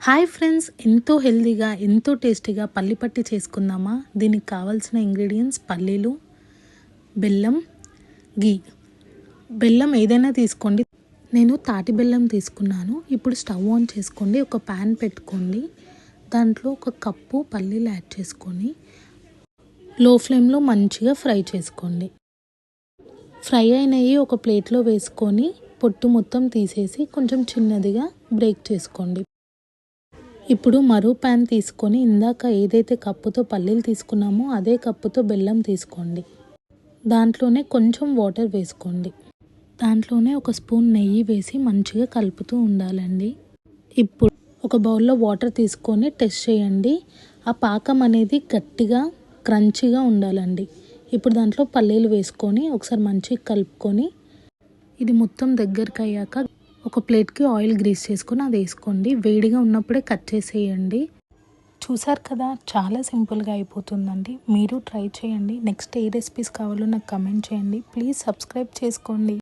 Hi friends, ఎంతో హెల్తీగా ఎంతో టేస్టీగా పల్లి పట్టి చేసుకుందామా. దీనికి కావాల్సిన ఇంగ్రీడియంట్స్ పల్లీలు, బెల్లం, గీ. బెల్లం ఏదైనా తీసుకోండి, నేను తాటి బెల్లం తీసుకున్నాను. ఇప్పుడు స్టవ్ ఆన్ చేసుకోండి, ఒక ప్యాన్ పెట్టుకోండి. దాంట్లో ఒక కప్పు పల్లీలు యాడ్ చేసుకొని లో ఫ్లేమ్లో మంచిగా ఫ్రై చేసుకోండి. ఫ్రై అయినవి ఒక ప్లేట్లో వేసుకొని పొట్టు మొత్తం తీసేసి కొంచెం చిన్నదిగా బ్రేక్ చేసుకోండి. ఇప్పుడు మరో ప్యాన్ తీసుకొని ఇందాక ఏదైతే కప్పుతో పల్లీలు తీసుకున్నామో అదే కప్పుతో బెల్లం తీసుకోండి. దాంట్లోనే కొంచెం వాటర్ వేసుకోండి. దాంట్లోనే ఒక స్పూన్ నెయ్యి వేసి మంచిగా కలుపుతూ ఉండాలండి. ఇప్పుడు ఒక బౌల్లో వాటర్ తీసుకొని టెస్ట్ చేయండి. ఆ పాకం అనేది గట్టిగా క్రంచీగా ఉండాలండి. ఇప్పుడు దాంట్లో పల్లీలు వేసుకొని ఒకసారి మంచిగా కలుపుకొని ఇది మొత్తం దగ్గరికి అయ్యాక ఒక ప్లేట్కి ఆయిల్ గ్రీస్ చేసుకొని అది వేసుకోండి. వేడిగా ఉన్నప్పుడే కట్ చేసేయండి. చూసారు కదా, చాలా సింపుల్గా అయిపోతుందండి. మీరు ట్రై చేయండి. నెక్స్ట్ ఏ రెసిపీస్ కావాలో నాకు కమెంట్ చేయండి. ప్లీజ్ సబ్స్క్రైబ్ చేసుకోండి.